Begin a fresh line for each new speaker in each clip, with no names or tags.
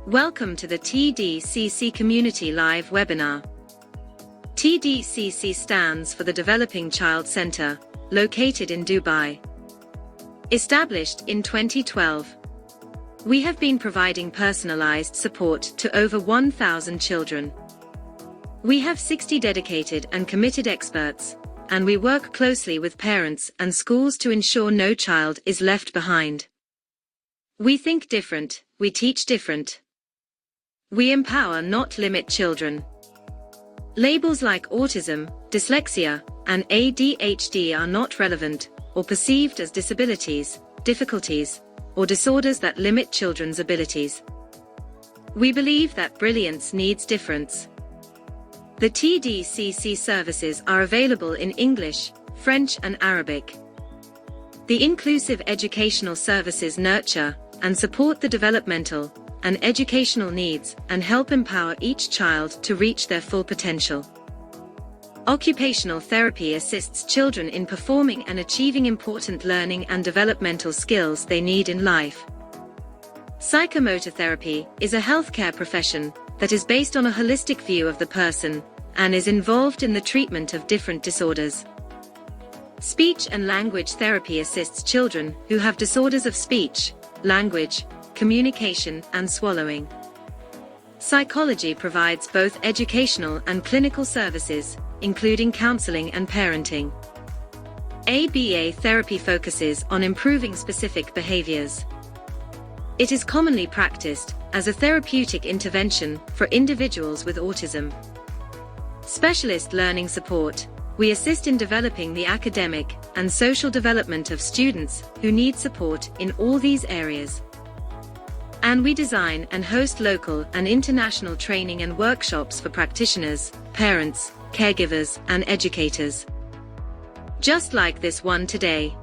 Welcome to the TDCC Community Live webinar. TDCC stands for the Developing Child Center, located in Dubai. Established in 2012, we have been providing personalized support to over 1,000 children. We have 60 dedicated and committed experts, and we work closely with parents and schools to ensure no child is left behind. We think different, we teach different. We empower, not limit children. Labels like autism, dyslexia, and ADHD are not relevant or perceived as disabilities, difficulties, or disorders that limit children's abilities. We believe that brilliance needs difference. The TDCC services are available in English, French, and Arabic. The inclusive educational services nurture and support the developmental and educational needs and help empower each child to reach their full potential. Occupational therapy assists children in performing and achieving important learning and developmental skills they need in life. Psychomotor therapy is a healthcare profession that is based on a holistic view of the person and is involved in the treatment of different disorders. Speech and language therapy assists children who have disorders of speech, language, communication, and swallowing. Psychology provides both educational and clinical services, including counseling and parenting. ABA therapy focuses on improving specific behaviors. It is commonly practiced as a therapeutic intervention for individuals with autism. Specialist learning support. We assist in developing the academic and social development of students who need support in all these areas. And we design and host local and international training and workshops for practitioners, parents, caregivers, and educators. Just like this one today.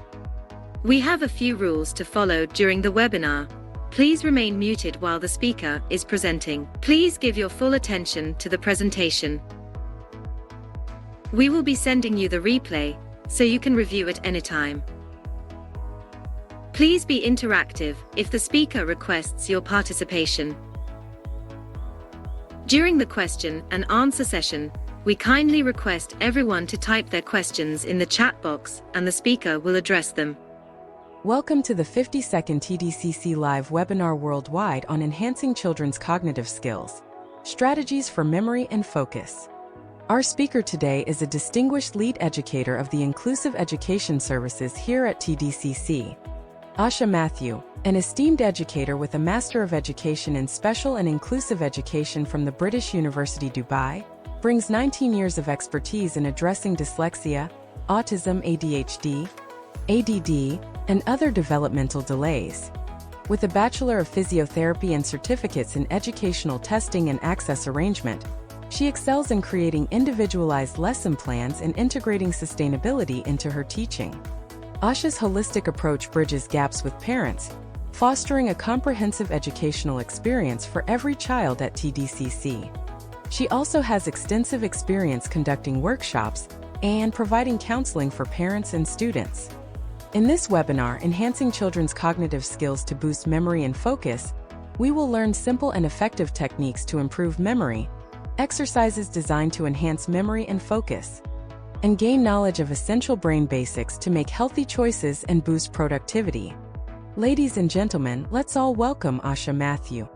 We have a few rules to follow during the webinar. Please remain muted while the speaker is presenting. Please give your full attention to the presentation. We will be sending you the replay, so you can review at any time. Please be interactive if the speaker requests your participation. During the question and answer session, we kindly request everyone to type their questions in the chat box and the speaker will address them.
Welcome to the 52nd TDCC Live webinar worldwide on enhancing children's cognitive skills, strategies for memory and focus. Our speaker today is a distinguished lead educator of the Inclusive Education Services here at TDCC. Asha Mathew, an esteemed educator with a Master of Education in Special and Inclusive Education from the British University Dubai, brings 19 years of expertise in addressing dyslexia, autism, ADHD, ADD, and other developmental delays. With a Bachelor of Physiotherapy and certificates in Educational Testing and Access Arrangement, she excels in creating individualized lesson plans and integrating sustainability into her teaching. Asha's holistic approach bridges gaps with parents, fostering a comprehensive educational experience for every child at TDCC. She also has extensive experience conducting workshops and providing counseling for parents and students. In this webinar, Enhancing Children's Cognitive Skills to Boost Memory and Focus, we will learn simple and effective techniques to improve memory, exercises designed to enhance memory and focus, and gain knowledge of essential brain basics to make healthy choices and boost productivity. Ladies and gentlemen, let's all welcome Asha Mathew.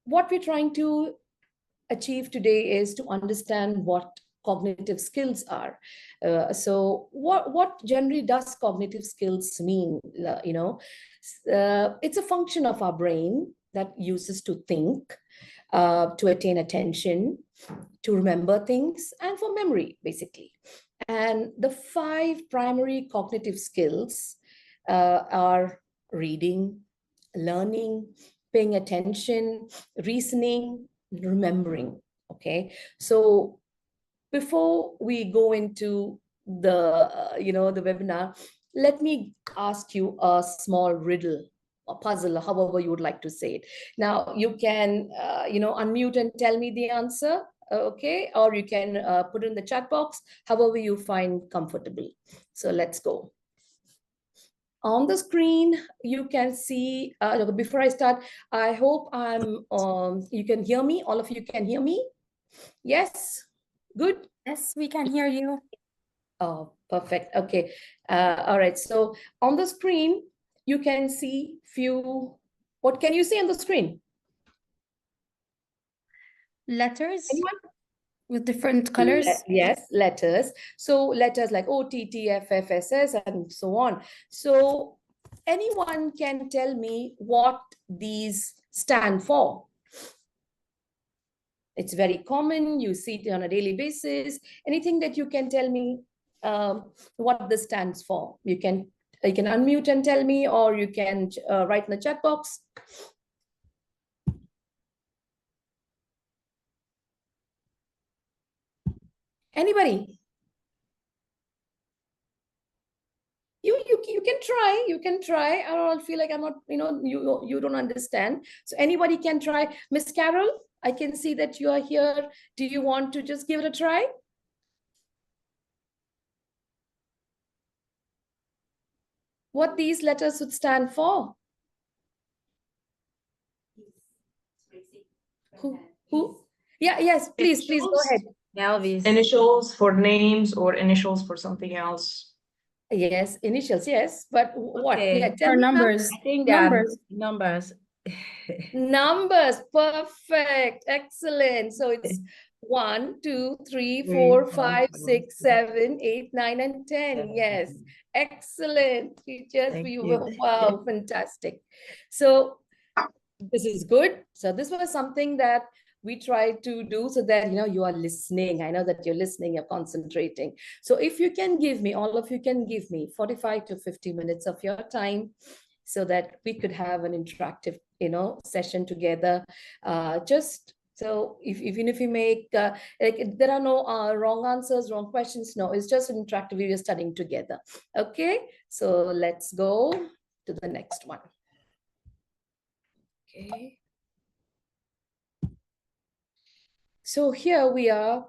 What we're trying to achieve today is to understand what cognitive skills are. So what generally does cognitive skills mean? It's a function of our brain that uses to think, to attain attention, to remember things, and for memory, basically. And the 5 primary cognitive skills are reading, learning, paying attention, reasoning, remembering. Okay, so before we go into the the webinar, let me ask you a small riddle puzzle, or however you would like to say it. Now you can, unmute and tell me the answer, okay? Or you can put in the chat box, however you find comfortable. So let's go. On the screen, you can see, before I start, I hope you can hear me. All of you can hear me? Yes? Good?
Yes, we can hear you.
Oh, perfect. Okay. All right. So on the screen, you can see what can you see on the screen?
Letters
Anyone?
with different colors.
Yes, letters. So letters like O, T, T, F, F, S, S, and so on. So anyone can tell me what these stand for? It's very common. You see it on a daily basis. Anything that you can tell me what this stands for? You can unmute and tell me, or you can write in the chat box. Anybody? You can try. I don't feel like I'm not, you don't understand. So anybody can try. Miss Carol, I can see that you are here. Do you want to just give it a try? What these letters would stand for? Who? Yeah, yes, please go ahead.
Elvis. Initials for names or initials for something else.
Yes, initials, yes. But what?
Okay.
Yeah, tell
Or
me
numbers.
I think
Numbers.
numbers. Perfect. Excellent. So it's 1, 2, 3, 4, 5, 6, 7, 8, 9, and 10. Yes. Excellent. Wow, fantastic. So this is good. So this was something that we try to do so that, you are listening. I know that you're listening, you're concentrating. So if you can give me, all of you can give me 45 to 50 minutes of your time so that we could have an interactive, session together. So even if you make, there are no wrong answers, wrong questions. No, it's just an interactive, we're studying together. Okay, so let's go to the next one. Okay. So here we are.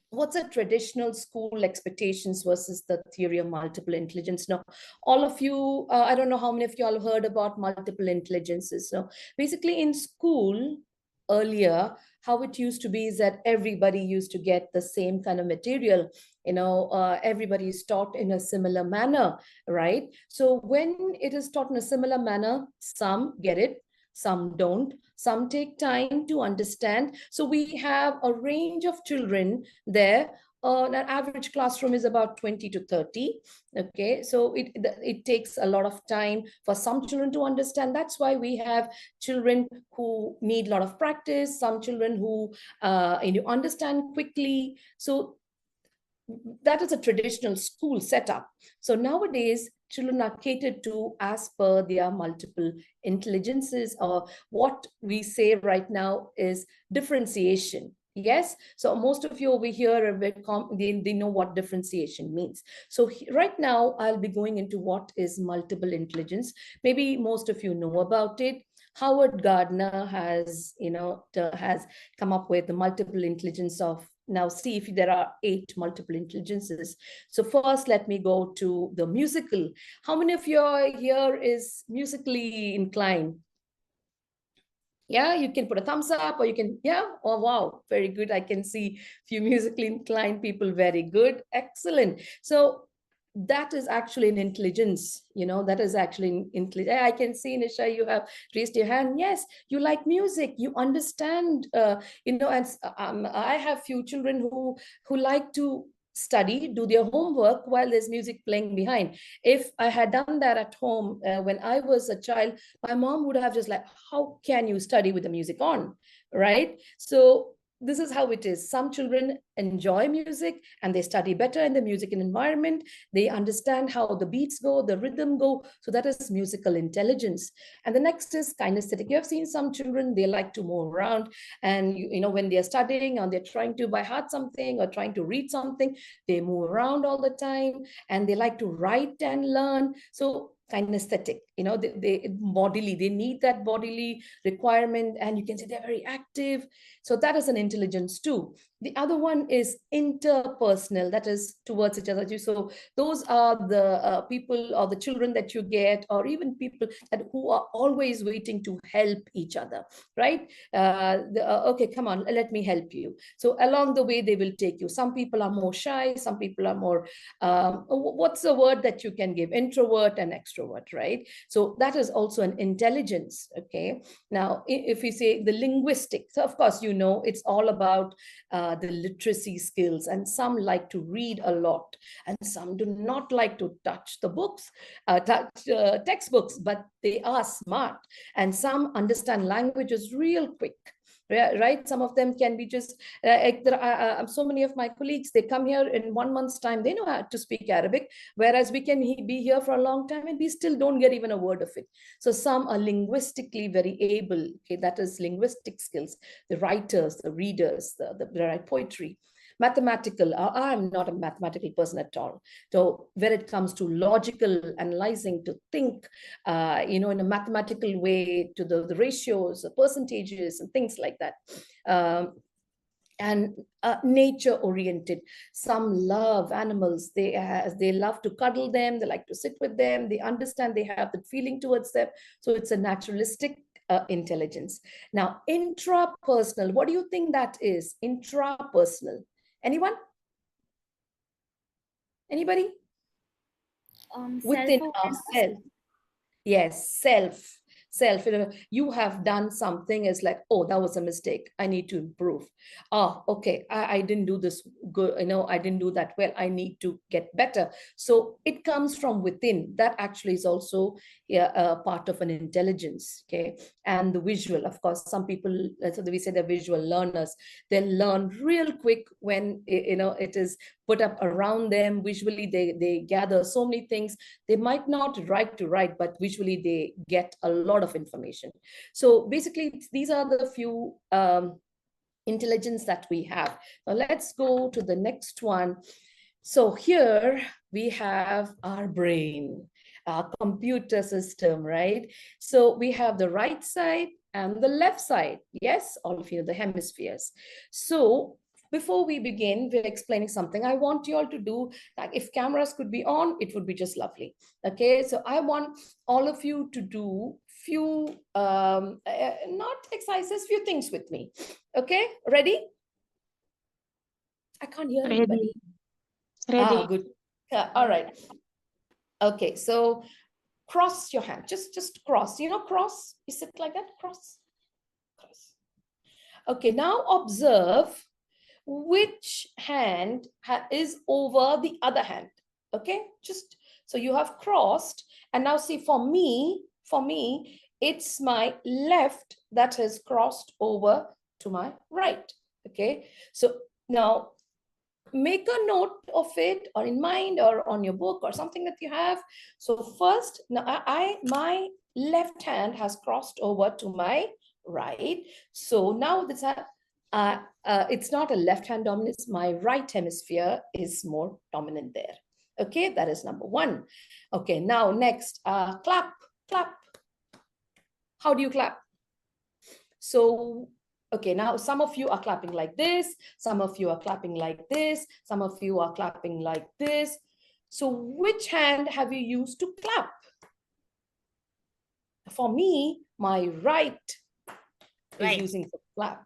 What's a traditional school expectations versus the theory of multiple intelligence? Now, all of you, I don't know how many of you all have heard about multiple intelligences. So basically in school earlier, how it used to be is that everybody used to get the same kind of material. Everybody is taught in a similar manner, right? So when it is taught in a similar manner, some get it, some don't, some take time to understand. So we have a range of children there. An average classroom is about 20 to 30. Okay, so it takes a lot of time for some children to understand. That's why we have children who need a lot of practice, some children who understand quickly. So that is a traditional school setup. So nowadays, children are catered to as per their multiple intelligences, or what we say right now is differentiation. Yes, so most of you over here, they know what differentiation means. So right now, I'll be going into what is multiple intelligence. Maybe most of you know about it. Howard Gardner has come up with the multiple intelligence of, now see if there are 8 multiple intelligences. So first, let me go to the musical. How many of you here is musically inclined? Yeah, you can put a thumbs up, or you can, yeah, oh wow, very good. I can see few musically inclined people, very good, excellent. So that is actually an intelligence, that is actually intelligence. I can see, Nisha, you have raised your hand. Yes, you like music, you understand, and I have few children who like to study, do their homework while there's music playing behind. If I had done that at home when I was a child, my mom would have just like, how can you study with the music on, right? So this is how it is. Some children enjoy music and they study better in the music environment. They understand how the beats go, the rhythm go. So that is musical intelligence. And the next is kinesthetic. You have seen some children, they like to move around, and when they're studying or they're trying to by heart something or trying to read something, they move around all the time, and they like to write and learn. So kinesthetic, they bodily, they need that bodily requirement, and you can say they're very active. So that is an intelligence too. The other one is interpersonal, that is towards each other. So those are the people or the children that you get, or even people who are always waiting to help each other, right? Okay, come on, let me help you. So along the way, they will take you. Some people are more shy, some people are more, what's the word that you can give? Introvert and extrovert, right? So that is also an intelligence, okay? Now, if we say the linguistic, so of course, it's all about the literacy skills, and some like to read a lot, and some do not like to touch the books, textbooks, but they are smart, and some understand languages real quick. Right, some of them can be just so many of my colleagues, they come here in 1 month's time, they know how to speak Arabic, whereas we can be here for a long time and we still don't get even a word of it. So some are linguistically very able, okay, that is linguistic skills. The writers, the readers, the write poetry. Mathematical, I'm not a mathematical person at all. So when it comes to logical analyzing, to think, in a mathematical way, to the ratios, the percentages, and things like that. And nature oriented, some love animals, they love to cuddle them, they like to sit with them, they understand, they have the feeling towards them. So it's a naturalistic intelligence. Now, intrapersonal, what do you think that is? Intrapersonal, anyone? Anybody? Within ourselves. Yes, self. You have done something, it's like, oh, that was a mistake, I need to improve. Oh, okay, I didn't do this good, I didn't do that well, I need to get better. So it comes from within. That actually is also a part of an intelligence, okay? And the visual, of course, some people, so we say they're visual learners, they learn real quick when it is put up around them. Visually, they gather so many things. They might not write to write, but visually they get a lot of information. So basically, these are the few intelligence that we have. Now let's go to the next one. So here we have our brain, our computer system, right? So we have the right side and the left side. Yes, all of you, the hemispheres. So before we begin, we're explaining something. I want you all to do, like, if cameras could be on, it would be just lovely. Okay, so I want all of you to do few, not exercises, few things with me. Okay, ready? I can't hear anybody.
Ready.
Good. All right. Okay, so cross your hand. Just cross. Cross. You sit like that. Cross. Cross. Okay, now observe which hand is over the other hand. Okay, just so you have crossed, and now see, for me, it's my left that has crossed over to my right. Okay, so now make a note of it, or in mind, or on your book, or something that you have. So first, now my left hand has crossed over to my right. So now this it's not a left hand dominance. My right hemisphere is more dominant there. Okay, that is number one. Okay, now next, clap. How do you clap? So, okay, now some of you are clapping like this, some of you are clapping like this, some of you are clapping like this. So which hand have you used to clap? For me, my right is using the clap.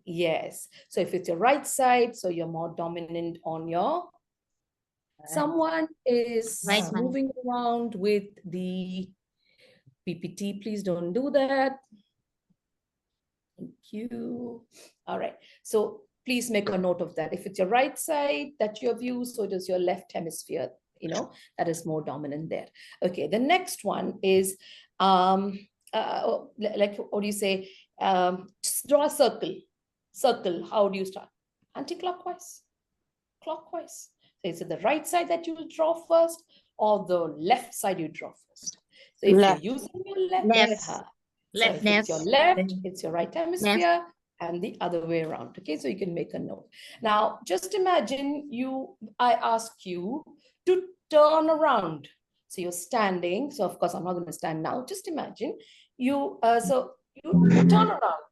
Yes. So if it's your right side, so you're more dominant on your. Someone is moving around with the PPT. Please don't do that. Thank you. All right. So please make a note of that. If it's your right side that you have used, so it is your left hemisphere, that is more dominant there. Okay. The next one is, like, what do you say? Just draw a circle. Circle. How do you start? Anti-clockwise. Clockwise. So is it the right side that you will draw first, or the left side you draw first? So if you're using your left. So if it's your left, it's your right hemisphere, and the other way around. Okay, so you can make a note. Now, just imagine I ask you to turn around. So you're standing. So of course, I'm not going to stand now. Just imagine you, you turn around.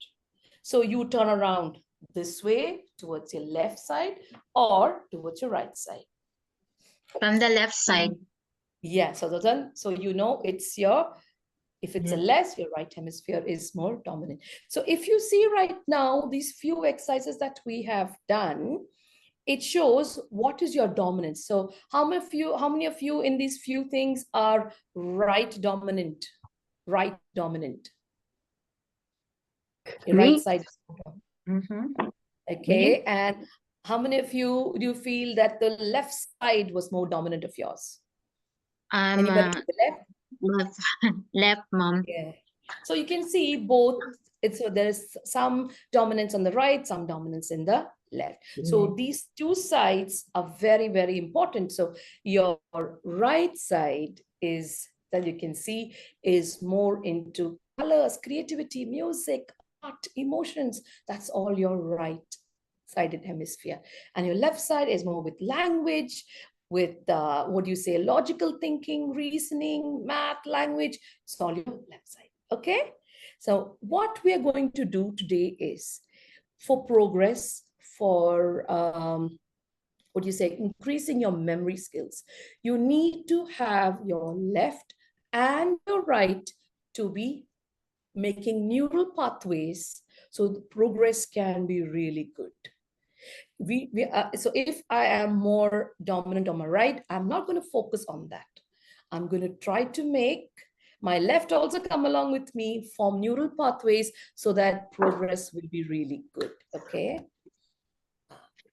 So you turn around this way towards your left side or towards your right side.
From the left side.
Yeah, so then, so you know it's your, if it's a less, your right hemisphere is more dominant. So if you see right now, these few exercises that we have done, it shows what is your dominance. So how many of you in these few things are right dominant? Right dominant. Your right side is dominant. Okay, and how many of you do you feel that the left side was more dominant of yours? Anybody to the left?
Left, mom.
Yeah. So you can see both. So there's some dominance on the right, some dominance in the left. So these two sides are very, very important. So your right side is, that you can see, is more into colors, creativity, music, art, emotions. That's all your right-sided hemisphere. And your left side is more with language, with what do you say, logical thinking, reasoning, math, language. It's all your left side. Okay. So what we are going to do today is, for progress, for what do you say, increasing your memory skills, you need to have your left and your right to be making neural pathways so the progress can be really good. So if I am more dominant on my right, I'm not going to focus on that. I'm going to try to make my left also come along with me, form neural pathways so that progress will be really good. Okay.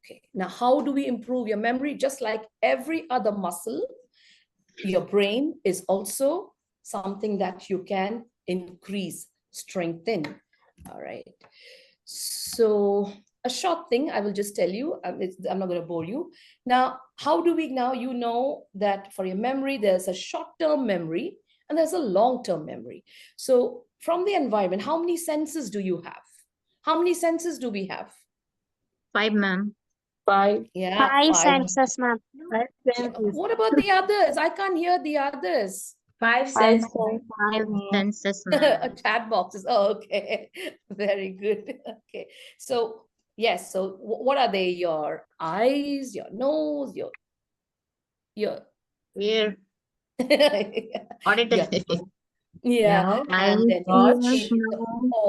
Okay. Now, how do we improve your memory? Just like every other muscle, your brain is also something that you can increase, strengthen. All right. So a short thing, I will just tell you, I'm not going to bore you. Now, how do we now, you know that for your memory, there's a short-term memory and there's a long-term memory. So from the environment, how many senses do you have? How many senses do we have?
5, ma'am.
5.
Yeah,
5
5.
senses, ma'am.
5 senses.
What about the others? I can't hear the others.
5
5
senses.
5 senses, ma'am.
Chat boxes. Oh, okay. Very good. Okay. So yes. So what are they? Your eyes, your nose, your
Here.
yeah.
Auditor.
Yeah.
Now,
And then
touch,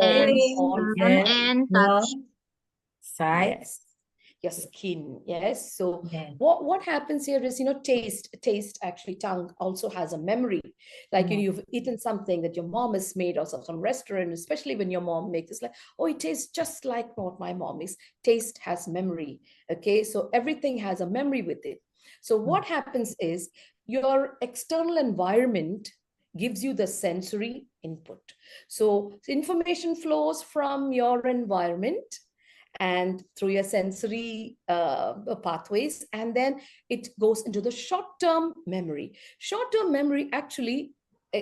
And touch.
sight.
yes, your skin. Yes. So
Yes.
what happens here is, you know, taste actually, tongue also has a memory. Like you've eaten something that your mom has made or some restaurant, especially when your mom makes, it's like, oh, it tastes just like what my mom makes. Taste has memory. Okay. So everything has a memory with it. So what happens is your external environment gives you the sensory input. So information flows from your environment and through your sensory pathways, and then it goes into the short-term memory. Short-term memory actually,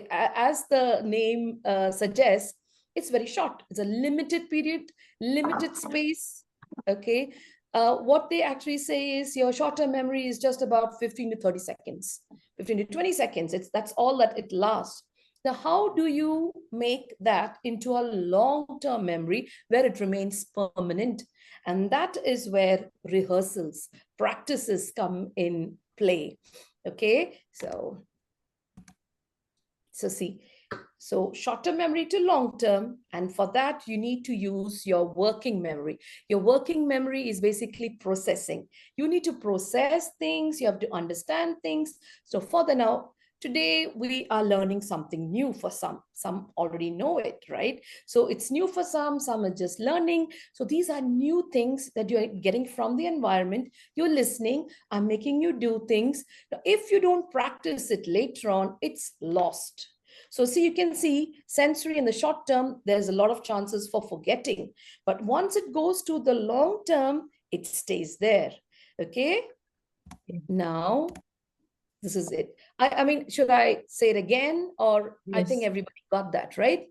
as the name suggests, it's very short. It's a limited period, limited space. Okay. What they actually say is your short-term memory is just about 15 to 30 seconds, 15 to 20 seconds. That's all that it lasts. Now, how do you make that into a long-term memory where it remains permanent? And that is where rehearsals, practices come in play. Okay, so see, so short-term memory to long-term, and for that you need to use your working memory. Your working memory is basically processing. You need to process things, you have to understand things. So further now, today we are learning something new for some already know it, right? So it's new for some are just learning. So these are new things that you're getting from the environment. You're listening, I'm making you do things. Now, if you don't practice it later on, it's lost. So see, you can see sensory in the short term, there's a lot of chances for forgetting. But once it goes to the long term, it stays there. Okay. Now, this is it. I mean, should I say it again, or I think
Yes.
everybody got that, right?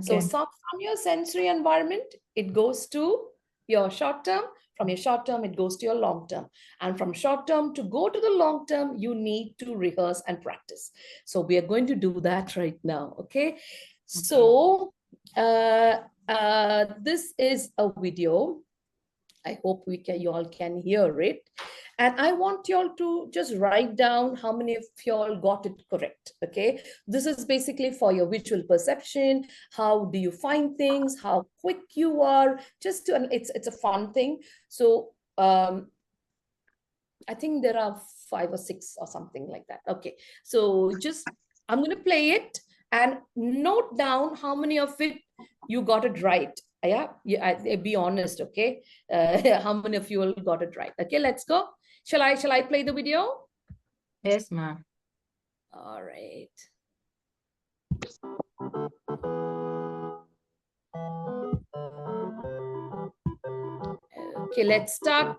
So
Okay.
from your sensory environment, it goes to your short term. From your short term, it goes to your long term. And from short term to go to the long term, you need to rehearse and practice. So we are going to do that right now, okay? So this is a video. I hope you all can hear it. And I want you all to just write down how many of you all got it correct, okay? This is basically for your visual perception. How do you find things? How quick you are? Just to, it's a fun thing. So I think there are 5 or 6 or something like that. Okay, so just, I'm going to play it and note down how many of it you got it right. Yeah, be honest, okay? How many of you all got it right? Okay, let's go. Shall I play the video?
Yes, ma'am.
All right. Okay, let's start.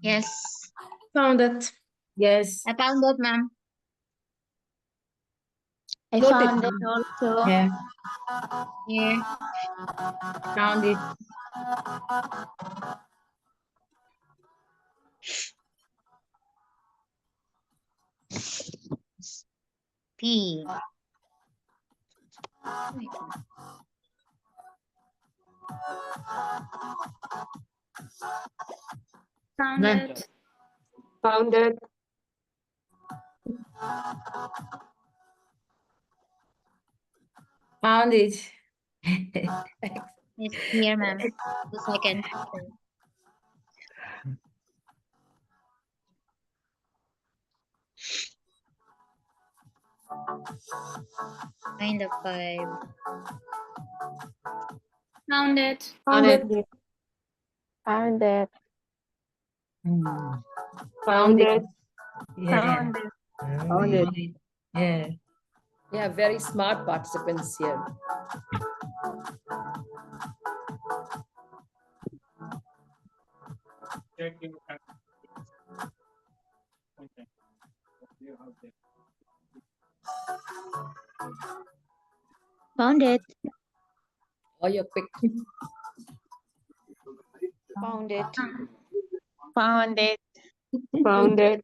Yes.
Found it. Yes.
I found it, ma'am. I
Noted.
found it also.
Yeah.
Here.
Found it.
P. Found
Done.
it.
Found it. Found it.
It's here, ma'am. 2 seconds. Find the 5. Found it.
Found it.
Found it.
Found it. Yeah.
Found it.
Found it. Yeah.
Yeah, very smart participants here.
Found it.
Oh, you're quick.
Found it.
Found it.
Found it.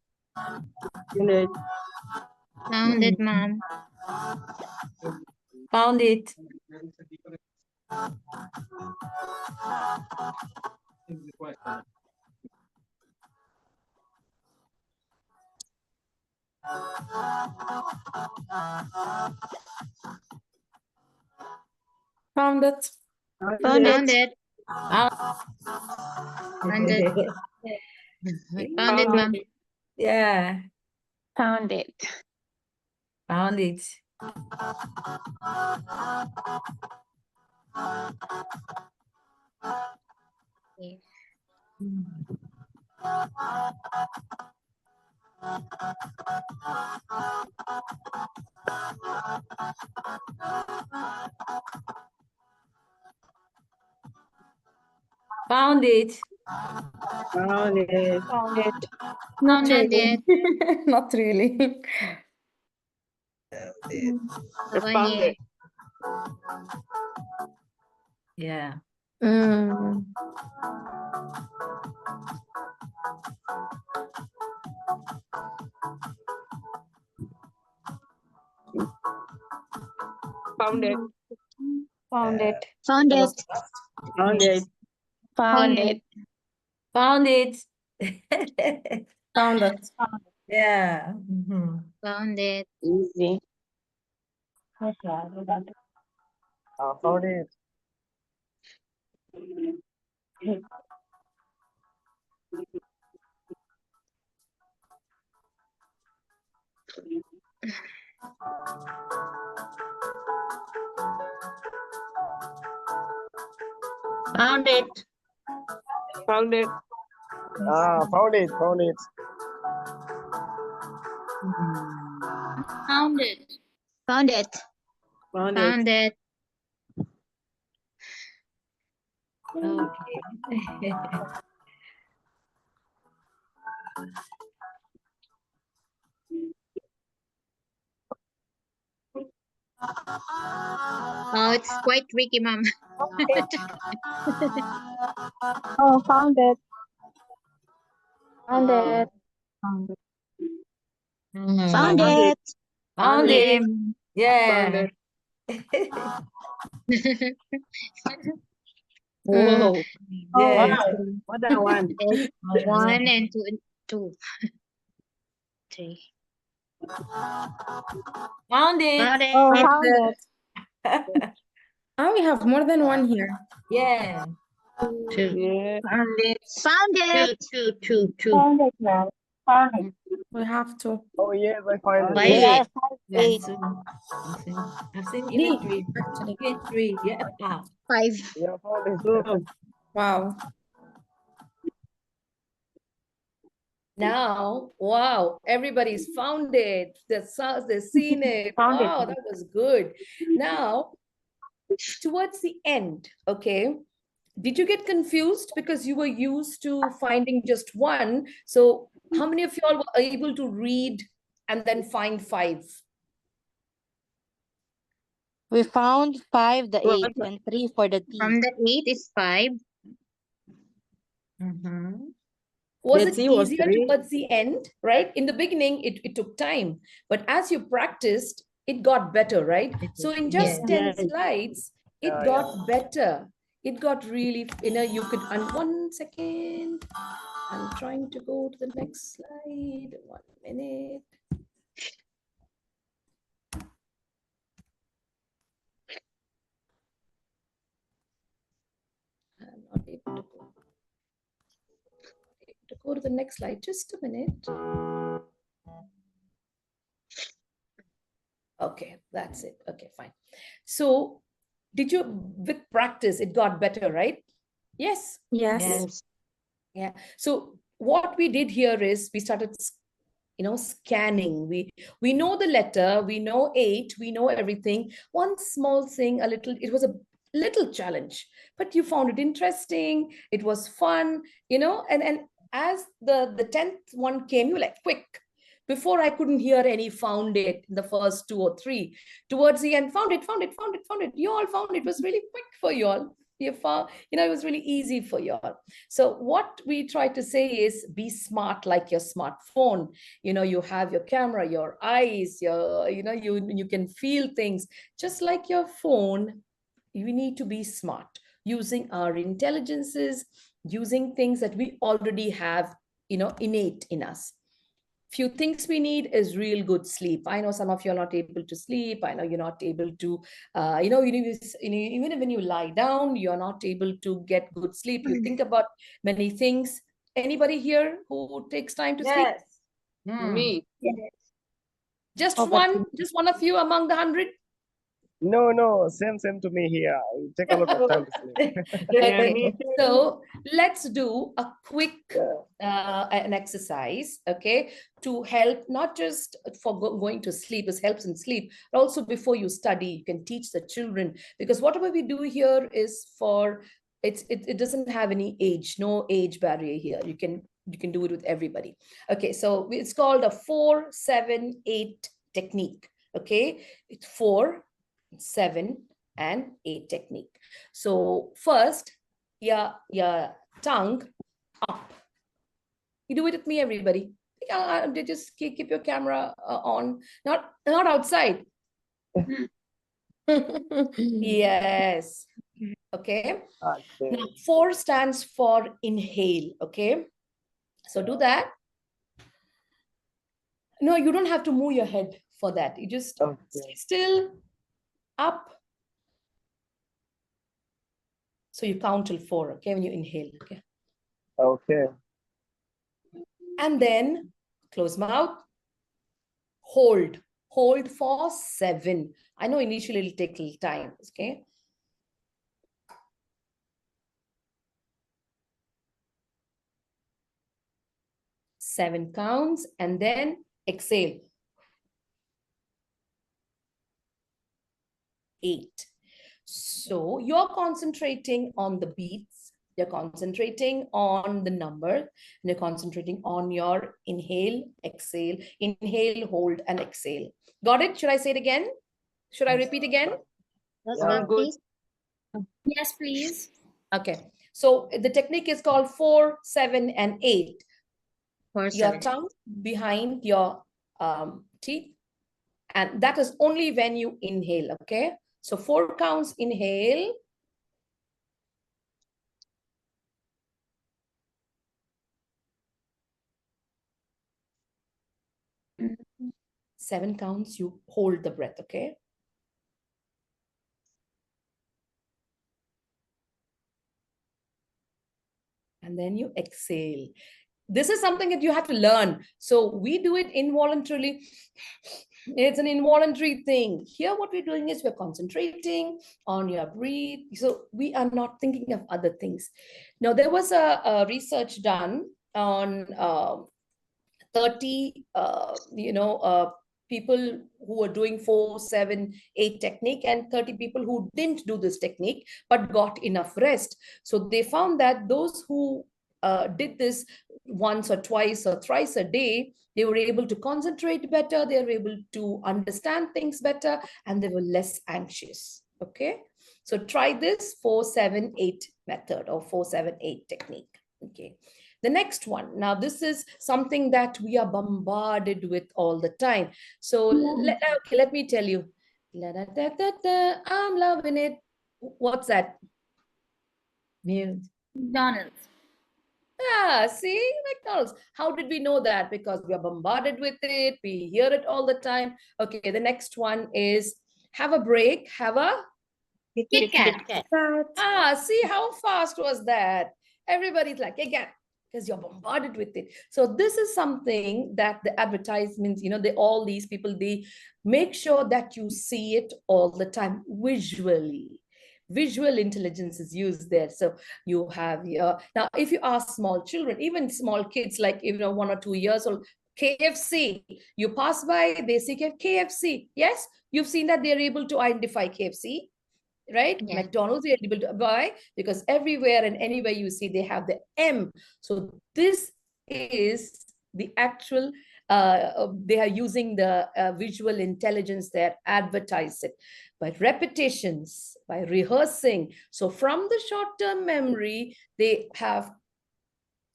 Found it, ma'am.
Found it. Found it.
Found it.
Found
Found it. Found it, ma'am.
Yeah.
Found it.
Found it.
Okay.
Found it.
Found it.
Found it.
Found it.
Not really.
Over
Found
here.
it.
Yeah.
Found it. Found it.
Found
That
it.
was fast.
Found it. Found it.
Found it.
Found it.
Yeah.
Found it.
Easy.
Oh, found it. Found it.
Found it.
Found it, found it.
Found it. Found it.
Found it.
Found it.
Okay.
Oh, it's quite tricky, ma'am.
Oh, found it. Found
Wow.
it. Found it.
Found
Found
it.
it.
Found
Yeah.
it.
Found
Yeah.
it.
Whoa.
Oh,
Yeah.
Wow. What a one.
It's one and two, three.
Found it.
Found it.
oh, found it.
Oh, we have more than one here.
Yeah.
Two.
Yeah.
Found it. Found it. Two.
Found it, man. Found it.
We have to.
Oh yes, I find
Five.
it.
Yes,
Eight.
I've seen
Three,
even three.
actually.
Even three. Yeah. Wow.
Five.
Yeah, found it.
Good.
Wow.
Now, wow, everybody's found it. They've seen it.
found it.
Wow, that was good. Now, towards the end, okay, did you get confused because you were used to finding just one? So how many of you all were able to read and then find five?
We found 5, the
Well,
8, and 3 for the T.
From the 8 is 5.
Was
Let's
it
see, was
easier
three.
towards the end, right? In the beginning, it took time, but as you practiced, it got better, right? So in just 10
Yes.
slides, it
Yeah,
got better. It got really, you could, and 1 second, I'm trying to go to the next slide, 1 minute. I'm not able to go. To go to the next slide, just a minute. Okay, that's it. Okay, fine. So did you, with practice, it got better, right? Yes.
Yes.
Yes.
Yeah. So what we did here is we started, scanning. We know the letter, we know 8, we know everything. One small thing, it was a little challenge, but you found it interesting. It was fun, and as the 10th one came, you were like, quick. Before I couldn't hear any found it in the first 2 or 3. Towards the end, found it. You all found it. It was really quick for you all. You found, it was really easy for you all. So what we try to say is be smart like your smartphone. You have your camera, your eyes, you can feel things. Just like your phone, we need to be smart using our intelligences, using things that we already have, innate in us. Few things we need is real good sleep. I know some of you are not able to sleep. I know you're not able to, even when you lie down, you're not able to get good sleep. You think about many things. Anybody here who takes time to sleep?
Me.
Just
Oh, but
just one of you among the 100?
No, same to me here. I take a lot of time to sleep.
Yeah,
Okay,
me too.
so let's do a quick
Yeah.
an exercise, okay, to help not just for going to sleep, it helps in sleep, but also before you study, you can teach the children, because whatever we do here is for, it doesn't have any age, no age barrier here. You can do it with everybody. Okay, so it's called a 4-7-8 technique. Okay, it's 4, 7, and 8 technique. So first, your tongue up. You do it with me, everybody. They just keep your camera on, not outside. Yes. Okay.
Okay.
Now 4 stands for inhale. Okay. So do that. No, you don't have to move your head for that. You just stay still, up. So you count till 4, okay, when you inhale, okay?
Okay.
And then close mouth, hold for 7. I know initially it'll take a little time, okay? Seven counts, and then exhale. 8. So you're concentrating on the beats, you're concentrating on the number, and you're concentrating on your inhale, hold, and exhale. Got it? Should I say it again? Should I repeat again?
That's
Yeah.
good. Please.
Yes, please.
Okay. So the technique is called 4, 7, and 8. Your tongue behind your teeth. And that is only when you inhale, okay? So 4 counts, inhale. 7 counts, you hold the breath, okay? And then you exhale. This is something that you have to learn. So we do it involuntarily. It's an involuntary thing. Here, what we're doing is we're concentrating on your breath. So we are not thinking of other things. Now, there was a research done on 30, people who were doing 4, 7, 8 technique, and 30 people who didn't do this technique but got enough rest. So they found that those who did this once or twice or thrice a day, they were able to concentrate better, they were able to understand things better, and they were less anxious. Okay, so try this 4, 7, 8 method, or 4, 7, 8 technique. Okay. The next one. Now, this is something that we are bombarded with all the time. So let me tell you. I'm loving it. What's that?
McDonald's.
Ah, see, McDonald's. How did we know that? Because we are bombarded with it. We hear it all the time. Okay, the next one is have a break. Have a
Kit Kat.
Ah, see how fast was that? Everybody's like, again, because you're bombarded with it. So this is something that the advertisements, all these people, they make sure that you see it all the time visually. Visual intelligence is used there. So you have now, if you ask small children, even small kids, like 1 or 2 years old, KFC, you pass by, they see KFC. Yes, you've seen that they're able to identify KFC. Right?
Yeah.
McDonald's, you're able to buy because everywhere and anywhere you see they have the M. So this is the actual, they are using the visual intelligence there, advertise it by repetitions, by rehearsing. So from the short-term memory, they have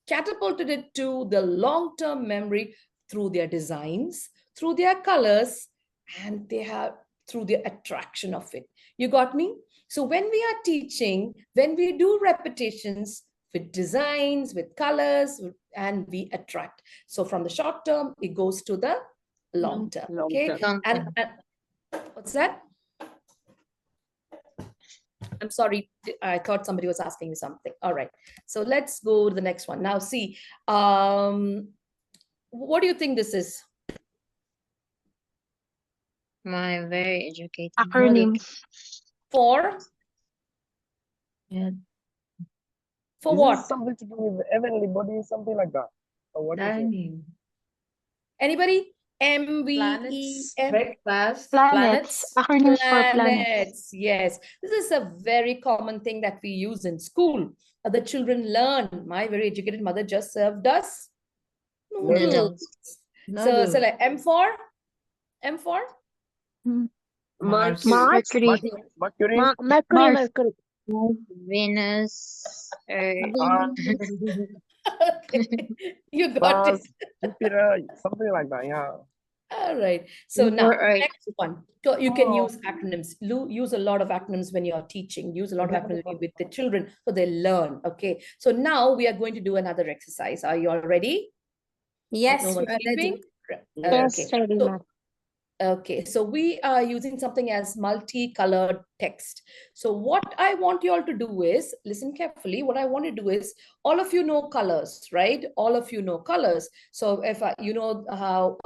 catapulted it to the long-term memory through their designs, through their colors, and they have through the attraction of it. You got me? So when we are teaching, when we do repetitions with designs, with colors, and we attract. So from the short term, it goes to the long term. Okay. And what's that? I'm sorry, I thought somebody was asking me something. All right. So let's go to the next one. Now see, what do you think this is?
My very educated.
Acronyms.
For?
Yeah.
For
Is
what?
this something to do with heavenly body, something like that? Or what is it?
Anybody? M-V-E-M.
Breakfast.
Planets. Acronyms for planets.
Planets. Yes. This is a very common thing that we use in school. The children learn. My very educated mother just served us noodles. So like M for? M for?
Mars.
Mercury.
Mercury.
Mercury.
Venus.
Okay. You got
Mars,
it.
Jupiter, something like that, yeah.
All right. So now,
Earth.
next one. So you can use acronyms. Use a lot of acronyms when you're teaching. Use a lot of acronyms with the children so they learn. Okay. So now we are going to do another exercise. Are you all ready?
Yes,
No one sleeping?
Yes.
Okay. Okay, so we are using something as multicolored text. So what I want you all to do is, listen carefully, what I want to do is, all of you know colors, right? All of you know colors. So if you know how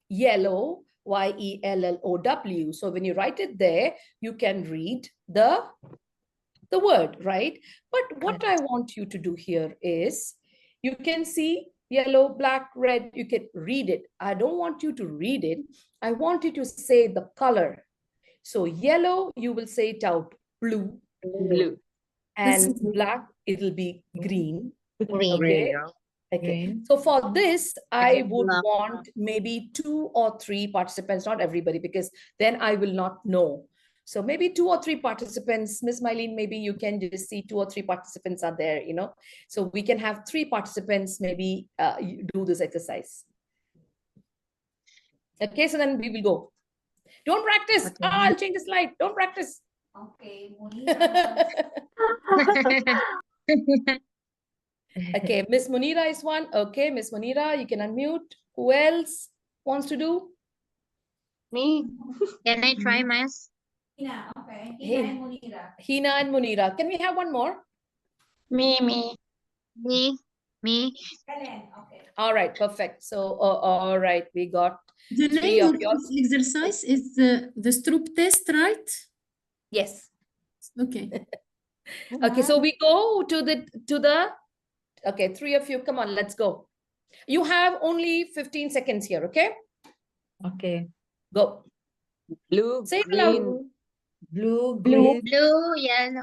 yellow, Y-E-L-L-O-W. So when you write it there, you can read the word, right? But what I want you to do here is, you can see yellow, black, red, you can read it. I don't want you to read it. I want you to say the color. So yellow, you will say it out, blue.
Blue.
And black, it'll be green.
Green.
Okay.
Yeah.
Okay. So for this, I would
Black.
want maybe 2 or 3 participants, not everybody, because then I will not know. So maybe 2 or 3 participants. Miss Mylene, maybe you can just see 2 or 3 participants are there, you know. So we can have 3 participants maybe do this exercise. Okay, so then we will go. Don't practice.
Okay.
I'll change the slide. Don't practice.
Okay,
Okay, Miss Munira is one. Okay, Miss Munira, you can unmute. Who else wants to do?
Me.
Can I try, Miss?
Hina, okay.
Hey.
Hina and Munira.
Hina and Munira. Can we have one more?
Me.
Me.
Helen, okay.
All right, perfect. So, all right, we got
The
3
name
of
of
yours.
this exercise is the Stroop test, right?
Yes.
Okay.
Okay, so we go to the, okay, 3 of you, come on, let's go. You have only 15 seconds here, okay?
Okay.
Go.
Blue,
Say it
green,
aloud.
Blue,
Blue.
green,
Blue, yellow,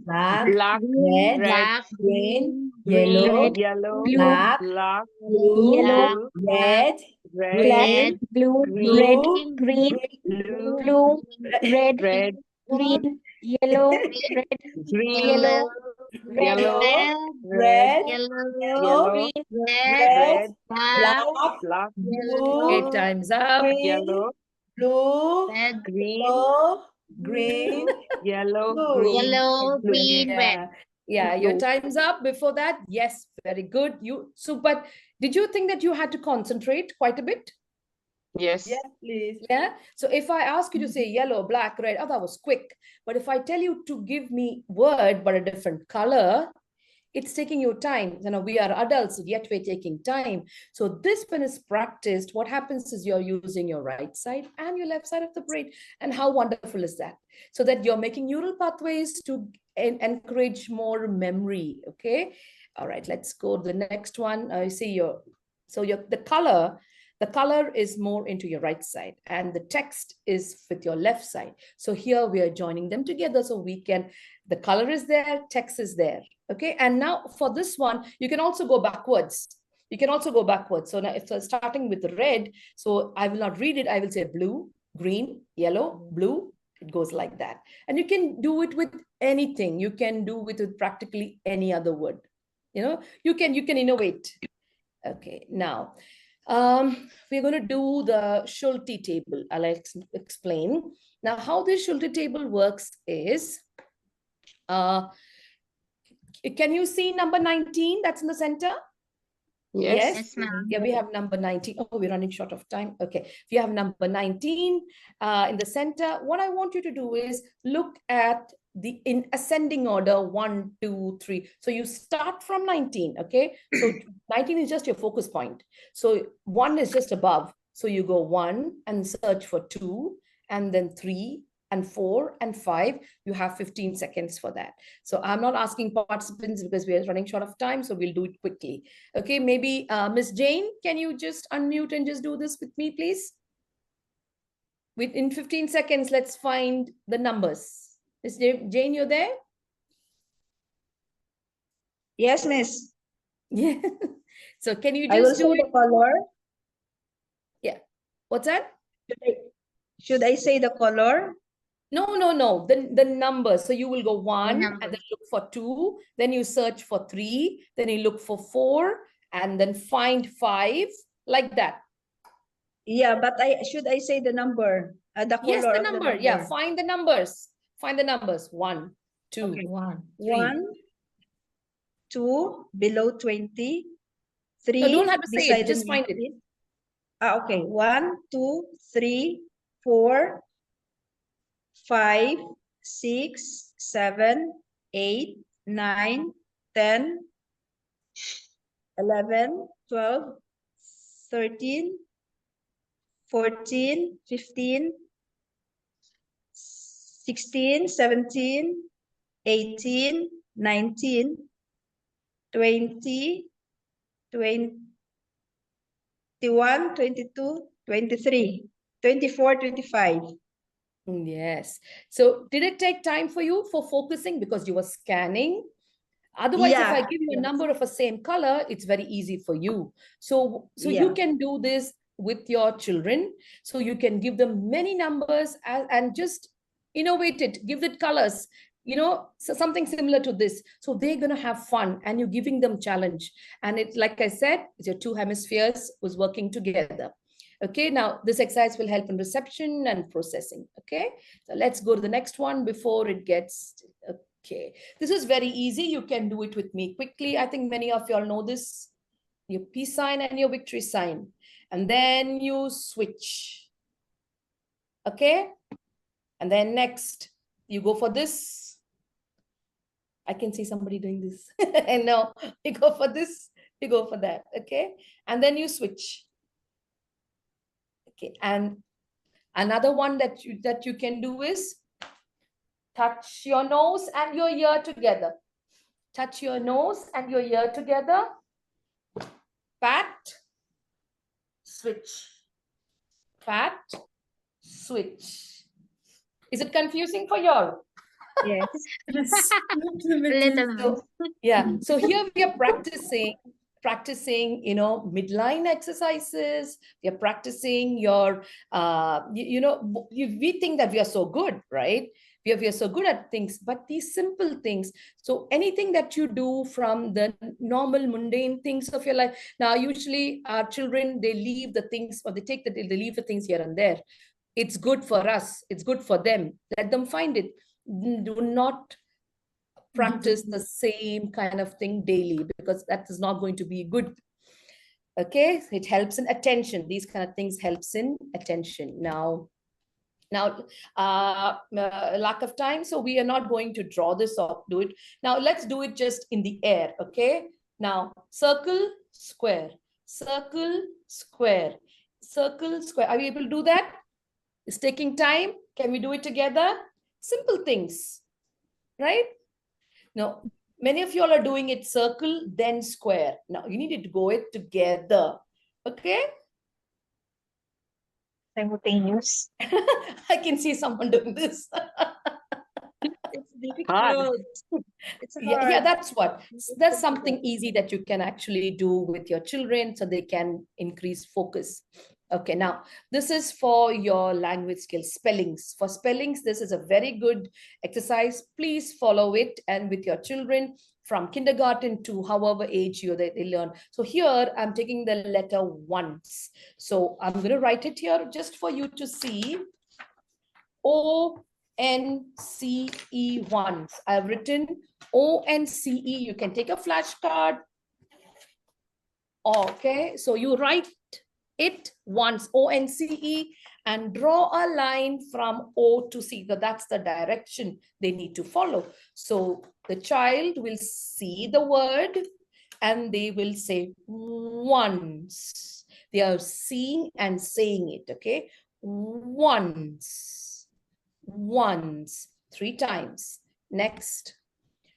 black,
black,
red,
black,
green,
green,
yellow,
yellow,
black,
black,
blue,
Yellow.
red,
red,
red,
Blue.
green,
Green.
blue,
Red.
red,
Green. Yellow.
green,
yellow,
yellow,
red,
yellow,
yellow,
red,
red,
black,
black,
blue,
Okay, time's up.
green,
yellow,
blue,
red,
green,
yellow, green,
yellow,
blue.
green,
yellow,
blue.
green, red.
Yeah, your
Blue.
time's up. Before that, yes, very good. But did you think that you had to concentrate quite a bit?
Yes.
Yes, please.
Yeah. So if I ask you to say yellow, black, red, oh, that was quick. But if I tell you to give me word but a different color, it's taking your time. You know, we are adults, yet we're taking time. So this when is practiced, what happens is you're using your right side and your left side of the brain. And how wonderful is that? So that you're making neural pathways to encourage more memory. Okay. All right, let's go to the next one. I see the color is more into your right side and the text is with your left side. So here we are joining them together so we can, the color is there, text is there. Okay, and now for this one, you can also go backwards. You can also go backwards. So now if I'm starting with the red, so I will not read it. I will say blue, green, yellow, blue. It goes like that. And you can do it with anything. You can do it with practically any other word. You know, you can innovate. Okay, now we're going to do the Schulte table. I'll explain. Now, how this Schulte table works is, can you see number 19 that's in the center?
Yes.
Yes, ma'am.
Yeah, we have number 19. Oh, we're running short of time. Okay. If you have number 19 in the center, what I want you to do is look at in ascending order 1, 2, 3. So you start from 19. Okay. So 19 is just your focus point. So 1 is just above. So you go 1 and search for 2 and then 3 and 4 and 5, you have 15 seconds for that. So I'm not asking participants because we are running short of time, so we'll do it quickly. Okay, maybe Miss Jane, can you just unmute and just do this with me, please? Within 15 seconds, let's find the numbers. Miss Jane, you're there?
Yes, miss.
Yeah. So can you
I will
just do
say
it?
the color.
Yeah. What's that?
Should I say the color?
No. The numbers. So you will go 1 and
numbers.
then look for 2. Then you search for 3. Then you look for 4 and then find 5 like that.
Yeah, but should I say the number? The color
Yes, the
of
number.
the
Yeah, find the numbers. Find the numbers. 1, 2,
Okay.
1, 3.
1, 2, below 20. 3.
No, don't have to say
beside
it. Just
the
find it.
19. Okay. 1, 2, 3, 4, 5, 6, 7, 8, 9, 10, 11, 12, 13, 14, 15, 16, 17, 18, 19, 20, 21, 22, 23, 24, 25.
Yes. So did it take time for you for focusing because you were scanning? Otherwise, if I
Yeah.
give you a number of a same color, it's very easy for you. So you
Yeah.
can do this with your children. So you can give them many numbers and just innovate it, give it colors, so something similar to this. So they're going to have fun and you're giving them challenge. And it's like I said, it's your two hemispheres was working together. Okay, now this exercise will help in reception and processing. Okay, so let's go to the next one before it gets, okay. This is very easy. You can do it with me quickly. I think many of you all know this. Your peace sign and your victory sign. And then you switch. Okay? And then next, you go for this. I can see somebody doing this. And no, you go for this, you go for that. Okay? And then you switch. Okay. And another one that you can do is touch your nose and your ear together. Touch your nose and your ear together. Pat, switch. Pat, switch. Is it confusing for you all?
Yes.
So, yeah. So here we are practicing, midline exercises. We are practicing your, we think that we are so good, right? We are so good at things, but these simple things. So anything that you do from the normal mundane things of your life. Now, usually our children, they leave the things, or they leave the things here and there. It's good for us. It's good for them. Let them find it. Do not practice the same kind of thing daily, because that is not going to be good. Okay, it helps in attention. These kind of things helps in attention. Now, lack of time, so we are not going to draw this or do it. Now, let's do it just in the air. Okay, now circle, square, circle, square, circle, square. Are we able to do that? It's taking time. Can we do it together? Simple things, right? Now, many of you all are doing it circle, then square. Now, you need to go it together. Okay?
Simultaneous.
I can see someone doing this.
It's difficult. It's hard.
Yeah, that's something easy that you can actually do with your children so they can increase focus. Okay, now this is for your language skills, spellings. For spellings, this is a very good exercise. Please follow it, and with your children from kindergarten to however age they learn. So here I'm taking the letter once. So I'm going to write it here just for you to see. O-N-C-E once. I've written O-N-C-E. You can take a flashcard. Okay, so you write it once, O-N-C-E, and draw a line from O to C. That's the direction they need to follow. So the child will see the word and they will say once. They are seeing and saying it, okay? Once, once, 3 times. Next,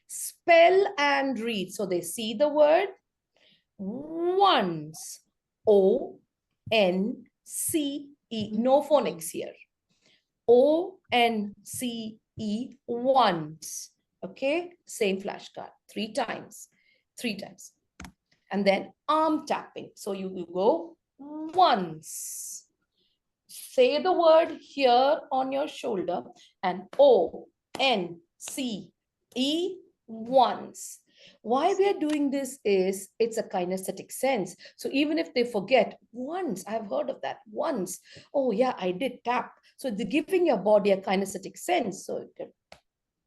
spell and read. So they see the word once, O-N-C-E, no phonics here. O-N-C-E, once. Okay, same flashcard, 3 times, 3 times. And then arm tapping. So you go once. Say the word here on your shoulder and O-N-C-E, once. Why we are doing this is it's a kinesthetic sense. So even if they forget once, I've heard of that once. Oh yeah, I did tap. So they're giving your body a kinesthetic sense. So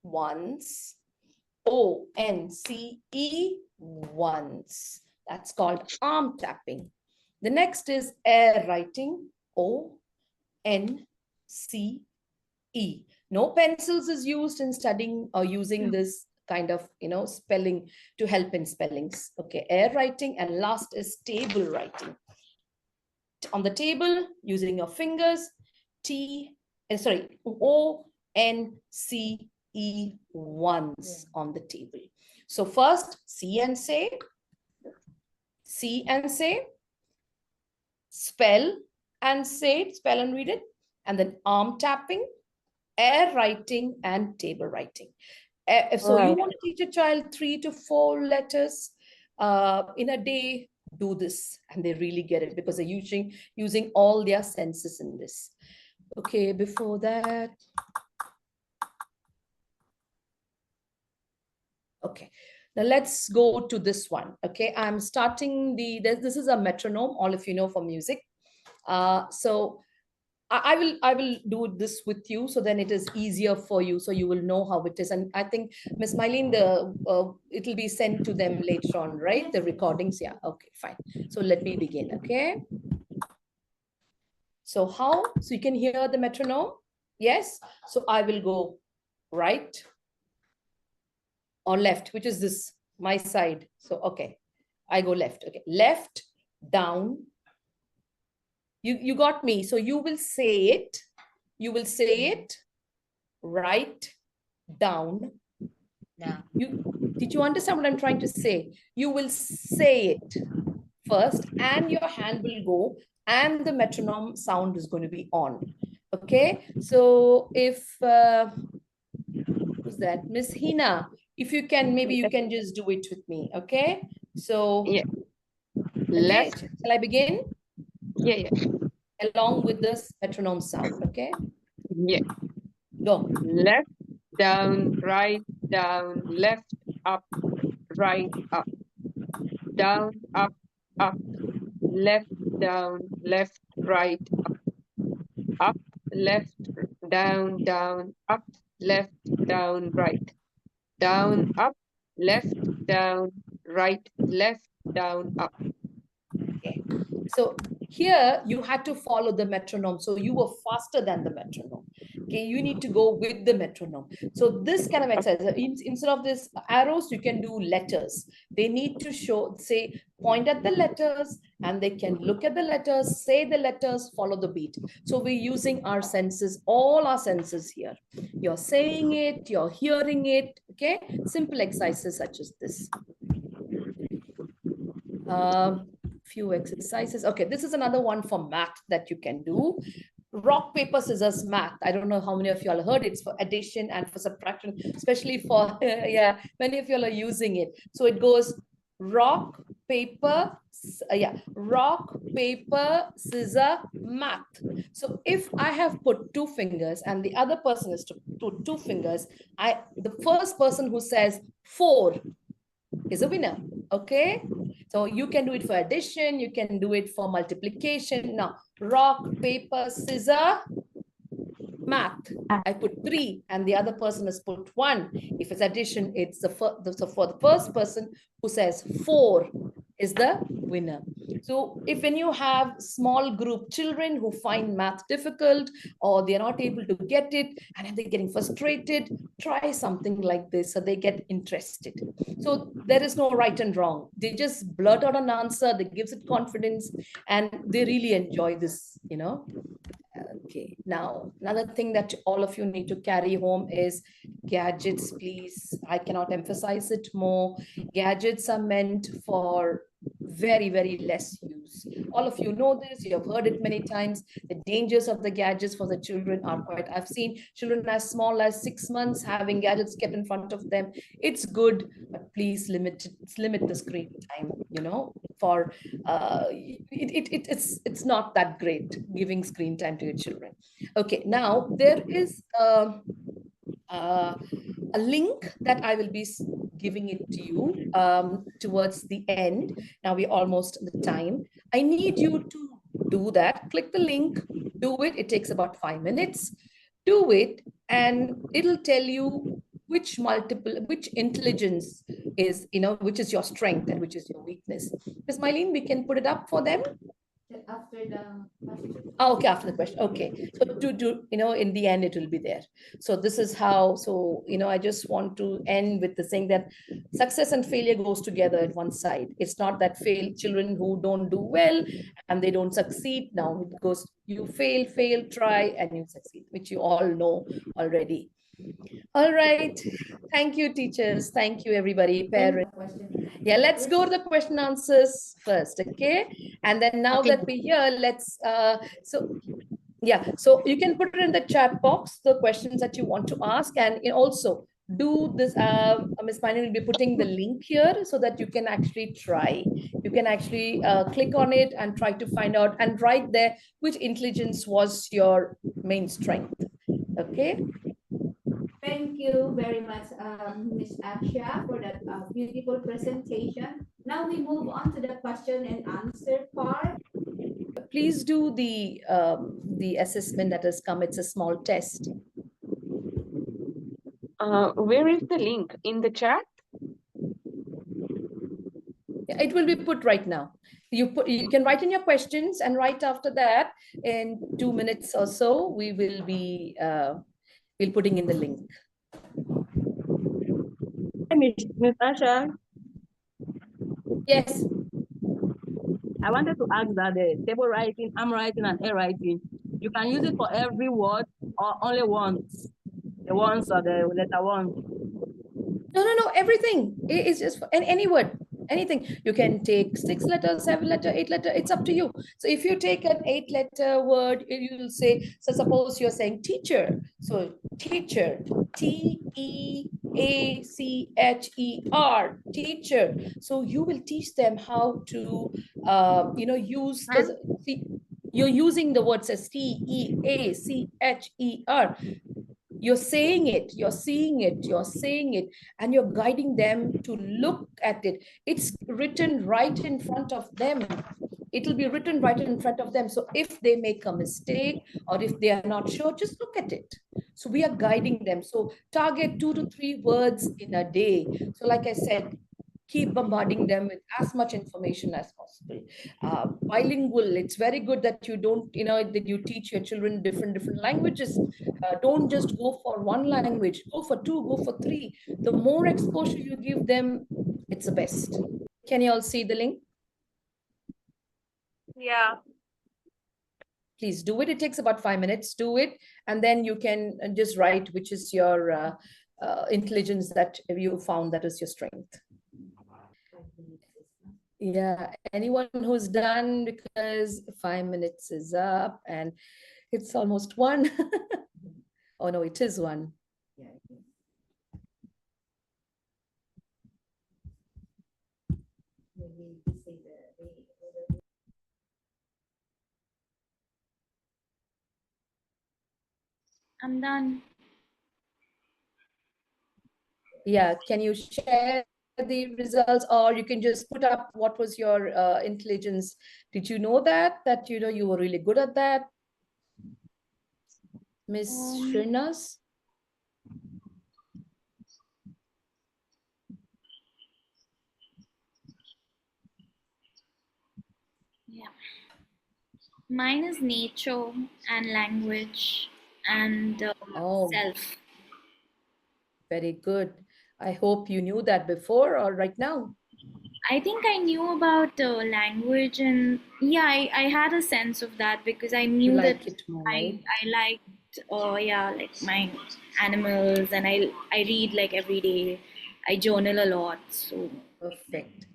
once, O-N-C-E, once. That's called arm tapping. The next is air writing, O-N-C-E. No pencils is used in studying or using this kind of, spelling to help in spellings. Okay, air writing. And last is table writing. On the table, using your fingers, O-N-C-E, once on the table. So first, see and say, spell and say it, spell and read it, and then arm tapping, air writing and table writing. So you
Right.
want to teach a child 3 to 4 letters in a day, do this, and they really get it because they're using all their senses in this. Okay, before that. Okay, now let's go to this one. Okay, I'm starting this is a metronome, all of you know from music. So I will do this with you, so then it is easier for you, so you will know how it is. And I think Miss Mylene, it'll be sent to them later on, right? The recordings, yeah. Okay, fine. So let me begin. Okay. So so you can hear the metronome? Yes. So I will go right or left, which is this, my side. So okay, I go left. Okay, left, down. You got me. So you will say it. You will say it. Right, down. Did you understand what I'm trying to say? You will say it first, and your hand will go, and the metronome sound is going to be on. Okay. So if who's that? Miss Hina. If you can, maybe you can just do it with me. Okay. So
yeah.
Okay.
Left.
Shall I begin?
Yeah.
Along with this metronome sound. Okay.
Yeah.
Go.
Left, down, right, down, left, up, right, up, down, up, left, down, left, right, up, left, down, up, left, down, right, down, up, left, down, right, left, down, up.
Okay. So here you had to follow the metronome. So you were faster than the metronome. Okay, you need to go with the metronome. So this kind of exercise, instead of this arrows, you can do letters. They need to say, point at the letters, and they can look at the letters, say the letters, follow the beat. So we're using our senses, all our senses here. You're saying it, you're hearing it. Okay, simple exercises such as this. Few exercises. Okay, this is another one for math that you can do. Rock, paper, scissors math. I don't know how many of you all heard it. It's for addition and for subtraction, especially for, yeah, many of you all are using it. So it goes rock, paper, rock, paper, scissor, math. So if I have put 2 fingers and the other person is to put 2 fingers, the first person who says 4 is a winner. Okay. So you can do it for addition, you can do it for multiplication. Now, rock, paper, scissor, math. I put 3 and the other person has put 1. If it's addition, it's for the first person who says 4 is the winner. So if when you have small group children who find math difficult or they're not able to get it and they're getting frustrated, try something like this so they get interested. So there is no right and wrong. They just blurt out an answer that gives it confidence and they really enjoy this, you know. Okay, now another thing that all of you need to carry home is gadgets, please. I cannot emphasize it more. Gadgets are meant for very, very less use. All of you know this, you have heard it many times. The dangers of the gadgets for the children are quite, I've seen children as small as 6 months having gadgets kept in front of them. It's good, but please limit the screen time, you know, for it's not that great giving screen time to your children. Okay, now there is a link that I will be giving it to you towards the end. Now we're almost at the time. I need you to do that. Click the link, do it. It takes about 5 minutes. Do it, and it'll tell you which intelligence is, you know, which is your strength and which is your weakness. Ms. Mylene, we can put it up for them.
After the question.
Oh, okay, after the question. Okay. So you know, in the end, it will be there. So this is how, so, you know, I just want to end with the saying that success and failure goes together at one side. It's not that children who don't do well and they don't succeed. Now it goes, you fail, try, and you succeed, which you all know already. All right. Thank you, teachers. Thank you, everybody. Parents. Yeah, let's go to the question answers first, okay? And then now that we're here, let's, so Yeah, so you can put it in the chat box, the questions that you want to ask, and also do this. Ms. Mani will be putting the link here so that you can actually try. You can actually click on it and try to find out and write there which intelligence was your main strength. Okay.
Thank you very much, Ms. Aksha, for that beautiful presentation. Now we move on to the question and answer part.
Please do the assessment that has come. It's a small test.
Where is the link? In the chat?
It will be put right now. You can write in your questions, and right after that, in 2 minutes or so, we will be putting in the link.
Miss Asha,
Yes.
I wanted to ask that the table writing, arm writing, and air writing, you can use it for every word or only once? The ones or the letter one?
No, everything. It's just for any word, anything. You can take 6 letters, 7 letter, 8 letter. It's up to you. So if you take an 8-letter word, you will say, so suppose you're saying teacher. So teacher, Teacher, teacher. So you will teach them how to, use the, you're using the words as Teacher. You're saying it, you're seeing it, you're saying it, and you're guiding them to look at it. It's written right in front of them. It'll be written right in front of them. So if they make a mistake or if they are not sure, just look at it. So we are guiding them. So target 2 to 3 words in a day. So like I said, keep bombarding them with as much information as possible. Bilingual, it's very good that you don't, that you teach your children different languages. Don't just go for one language, go for 2, go for 3. The more exposure you give them, it's the best. Can you all see the link?
Yeah.
Please do it. It takes about 5 minutes. Do it. And then you can just write which is your intelligence that you found that is your strength. Yeah, anyone who's done, because 5 minutes is up and it's almost 1. Oh no, it is 1.
I'm done.
Yeah, can you share the results, or you can just put up what was your intelligence? Did you know that you were really good at that, Miss Shrinas?
Yeah. Mine is nature and language and self.
Very good. I hope you knew that before or right now.
I think I knew about language, and yeah, I had a sense of that because I knew
like
that
it more, right?
I liked like my animals, and I read like every day. I journal a lot, so
Perfect.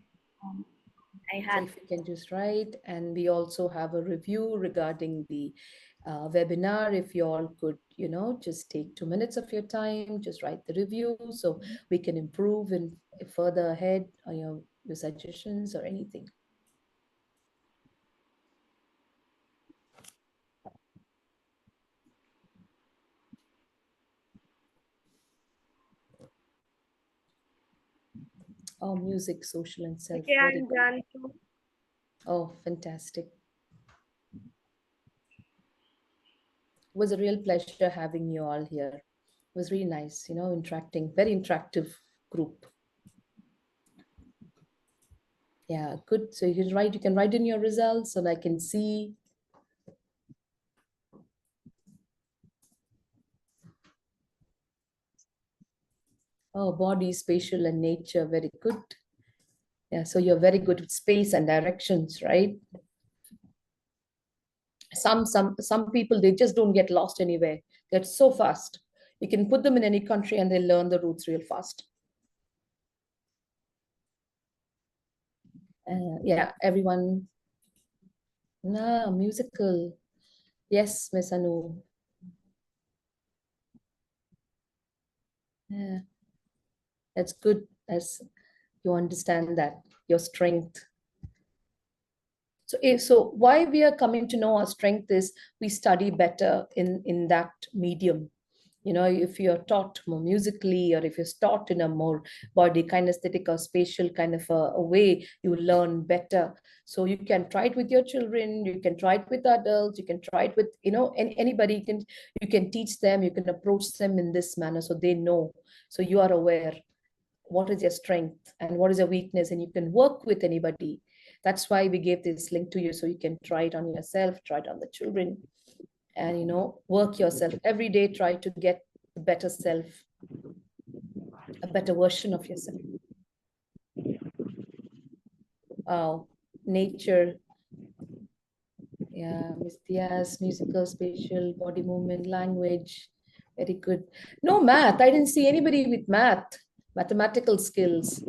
I
So
had.
if you can just write, and we also have a review regarding the webinar. If you all could, just take 2 minutes of your time, just write the review so we can improve and further ahead on your suggestions or anything. Oh, music, social, and self.
Okay,
Very
I'm
good.
done too.
Oh, fantastic. It was a real pleasure having you all here. It was really nice, interacting, very interactive group. Yeah, good. So you can write in your results and I can see. Oh, body, spatial, and nature, very good. Yeah, so you're very good with space and directions, right? Some people, they just don't get lost anywhere. They're so fast. You can put them in any country and they learn the routes real fast. Yeah, everyone. No, musical. Yes, Miss Anu. Yeah, that's good as you understand that your strength. So why we are coming to know our strength is we study better in that medium. You know, if you're taught more musically, or if you're taught in a more body kinesthetic or spatial kind of a way, you will learn better. So you can try it with your children, you can try it with adults, you can try it with, you know, anybody. You can teach them, you can approach them in this manner so they know. So you are aware what is your strength and what is your weakness, and you can work with anybody. That's why we gave this link to you, so you can try it on yourself, try it on the children, and, you know, work yourself every day. Try to get a better self, a better version of yourself. Nature. Yeah, Miss Diaz, musical, spatial, body movement, language. Very good. No math. I didn't see anybody with mathematical skills.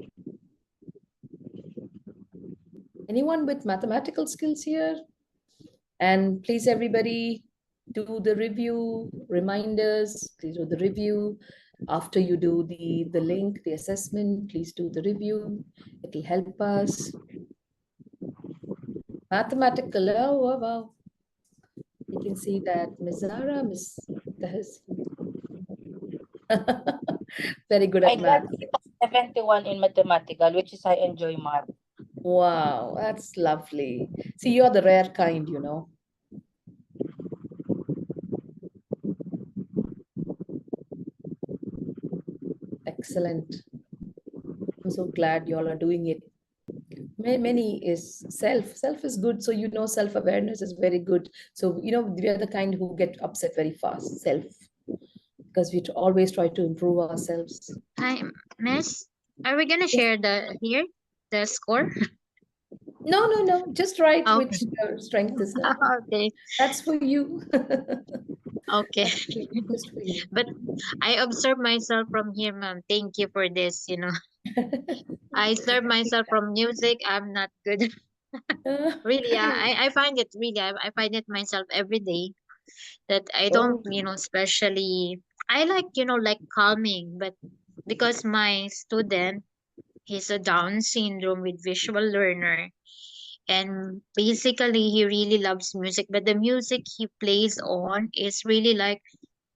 Anyone with mathematical skills here? And please, everybody, do the review, reminders, please do the review. After you do the link, the assessment, please do the review. It will help us. Mathematical, oh, wow, wow. You can see that Miss Zara, Miss very good
I
at
got
math.
71 in mathematical, which is I enjoy math.
Wow, that's lovely. See, you're the rare kind, you know. Excellent. I'm so glad you all are doing it. Many is self is good, so, you know, self-awareness is very good. So, you know, we are the kind who get upset very fast, because we always try to improve ourselves.
Hi, Miss. Are we gonna share the score?
No, just write
Okay.
which strength is that.
Okay.
That's for you.
Okay.
Just for you.
But I observe myself from here, ma'am. Thank you for this, you know. I observe myself from music. I'm not good. Really, yeah. I find it really, I find it myself every day that I don't,
Oh,
you know, especially I like, you know, like calming, but because my student, he's a Down syndrome with visual learner, and basically he really loves music, but the music he plays on is really like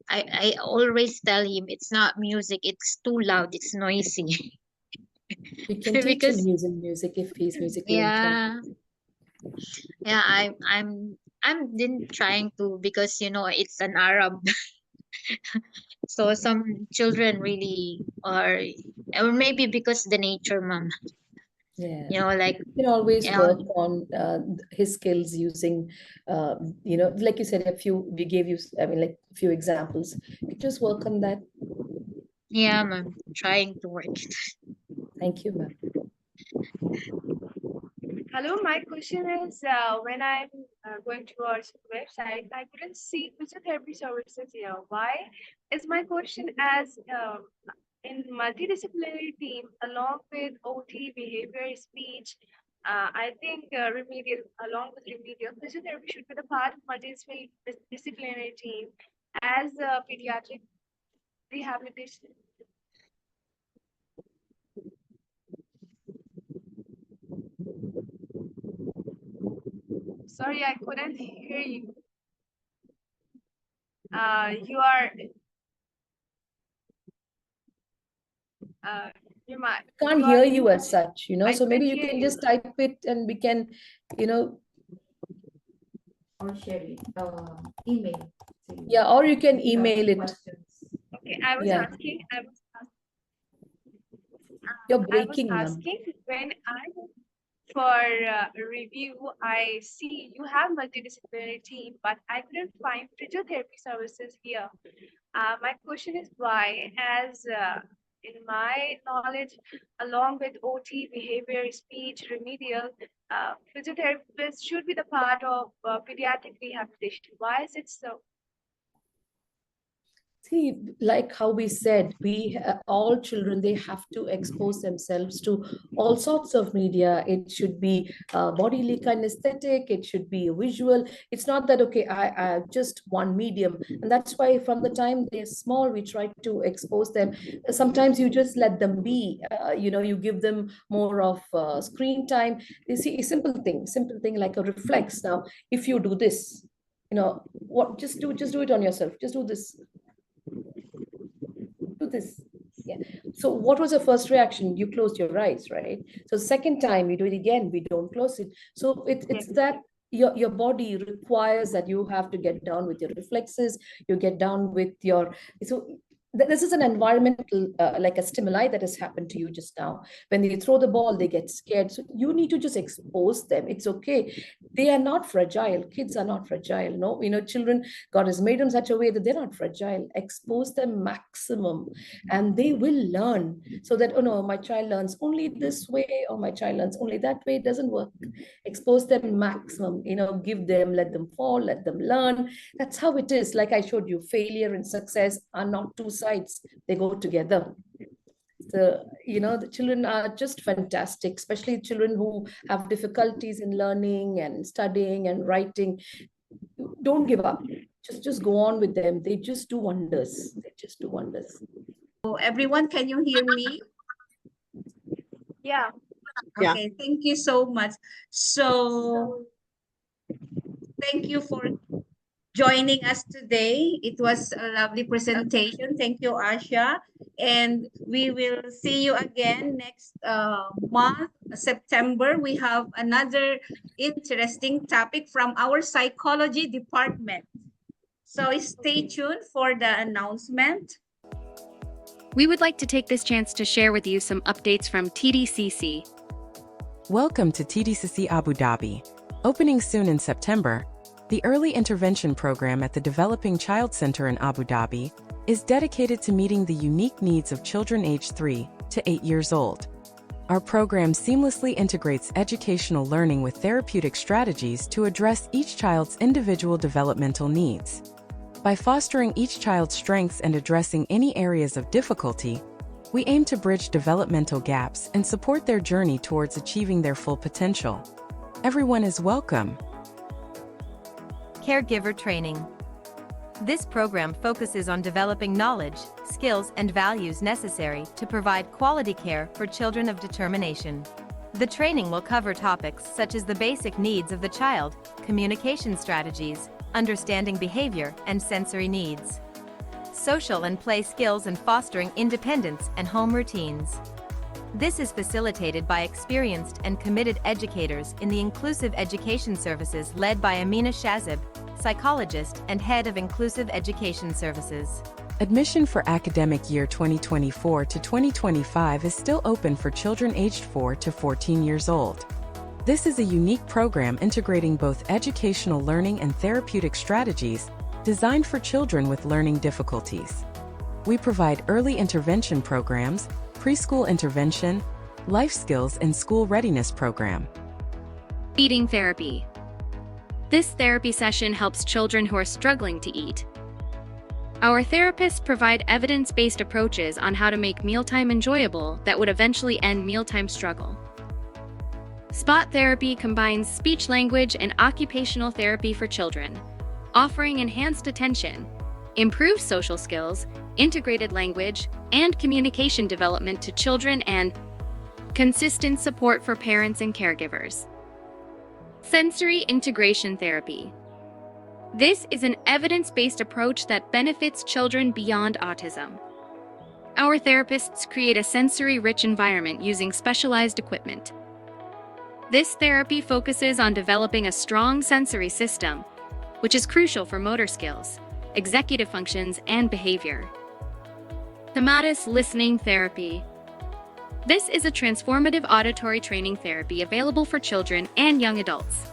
I always tell him it's not music, it's too loud, it's noisy.
we can teach him
Because
using music if he's musically inclined.
yeah, yeah, I'm then trying to, because you know it's an Arab. So some children really are, or maybe because the nature, mom,
Yeah.
you know, like
You can always
yeah,
work on his skills using, you know, like you said, we gave you, I mean, like a few examples. You can just work on that.
yeah, ma'am, trying to work.
Thank you, ma'am.
Hello, my question is when I'm going towards the website, I couldn't see physiotherapy services here. Why is my question as in multidisciplinary team along with OT, behavior, speech, I think remedial, along with remedial, physiotherapy should be the part of multidisciplinary team as pediatric rehabilitation. Sorry, I couldn't hear you. You are you might
Can't
you are
hear you
mute.
as such, you know,
I
so
couldn't
maybe you
hear
can
you.
just type it and we can, you know,
Or share it, email.
yeah, or you can
If you have
email it.
questions.
Okay, I was
Yeah,
asking,
you're
I was
breaking, ma'am.
asking when I for review, I see you have multidisciplinary team, but I couldn't find physiotherapy services here. My question is why, as in my knowledge, along with OT, behavior, speech, remedial, physiotherapists should be the part of pediatric rehabilitation. Why is it so?
See, like how we said, all children, they have to expose themselves to all sorts of media. It should be bodily kinesthetic, it should be visual. It's not that, okay, I just one medium. And that's why from the time they're small, we try to expose them. Sometimes you just let them be, you give them more of screen time. You see, a simple thing like a reflex. Now, if you do this, what, just do it on yourself. Just do this. Do this. Yeah. So what was the first reaction? You closed your eyes, right? So second time you do it again, we don't close it. So it's that your body requires that you have to get down with your reflexes, you get down with your, so this is an environmental like a stimuli that has happened to you just now. When they throw the ball, they get scared. So you need to just expose them. It's okay. They are not fragile. Kids are not fragile. No, children, God has made them such a way that they're not fragile. Expose them maximum, and they will learn. So that, oh no, my child learns only this way, or my child learns only that way. It doesn't work. Expose them maximum. Give them, let them fall, let them learn. That's how it is. Like I showed you, failure and success are not two sides, they go together. So the children are just fantastic, especially children who have difficulties in learning and studying and writing. Don't give up, just go on with them. They just do wonders.
So everyone, can you hear me?
Yeah.
Okay, thank you so much. So thank you for joining us today. It was a lovely presentation. Thank you, Asha. And we will see you again next month, September. We have another interesting topic from our psychology department. So stay tuned for the announcement.
We would like to take this chance to share with you some updates from TDCC.
Welcome to TDCC Abu Dhabi. Opening soon in September, the Early Intervention Program at the Developing Child Center in Abu Dhabi is dedicated to meeting the unique needs of children aged 3 to 8 years old. Our program seamlessly integrates educational learning with therapeutic strategies to address each child's individual developmental needs. By fostering each child's strengths and addressing any areas of difficulty, we aim to bridge developmental gaps and support their journey towards achieving their full potential. Everyone is welcome.
Caregiver training. This program focuses on developing knowledge, skills, and values necessary to provide quality care for children of determination. The training will cover topics such as the basic needs of the child, communication strategies, understanding behavior and sensory needs, social and play skills, and fostering independence and home routines. This is facilitated by experienced and committed educators in the Inclusive Education Services led by Amina Shazib, psychologist and head of Inclusive Education Services.
Admission for academic year 2024 to 2025 is still open for children aged 4 to 14 years old. This is a unique program integrating both educational learning and therapeutic strategies designed for children with learning difficulties. We provide early intervention programs, preschool intervention, life skills, and school readiness program.
Eating therapy. This therapy session helps children who are struggling to eat. Our therapists provide evidence-based approaches on how to make mealtime enjoyable that would eventually end mealtime struggle. Spot therapy combines speech-language and occupational therapy for children, offering enhanced attention, improved social skills, integrated language, and communication development to children, and consistent support for parents and caregivers. Sensory integration therapy. This is an evidence-based approach that benefits children beyond autism. Our therapists create a sensory-rich environment using specialized equipment. This therapy focuses on developing a strong sensory system, which is crucial for motor skills, executive functions, and behavior. Thematis listening therapy. This is a transformative auditory training therapy available for children and young adults.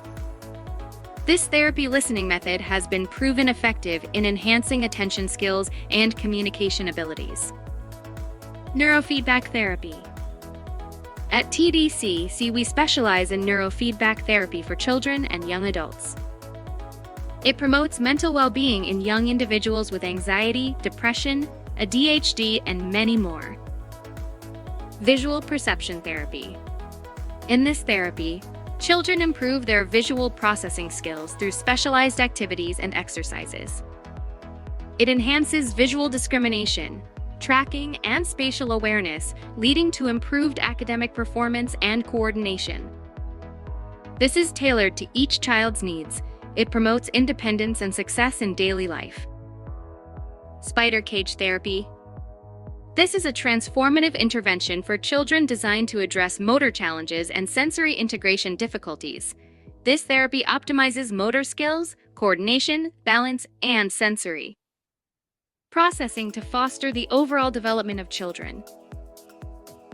This therapy listening method has been proven effective in enhancing attention skills and communication abilities. Neurofeedback therapy. At TDCC, we specialize in neurofeedback therapy for children and young adults.
It promotes mental well-being in young individuals with anxiety, depression, ADHD, and many more. Visual perception therapy. In this therapy, children improve their visual processing skills through specialized activities and exercises. It enhances visual discrimination, tracking, and spatial awareness, leading to improved academic performance and coordination. This is tailored to each child's needs. It promotes independence and success in daily life. Spider cage therapy. This is a transformative intervention for children designed to address motor challenges and sensory integration difficulties. This therapy optimizes motor skills, coordination, balance, and sensory processing to foster the overall development of children.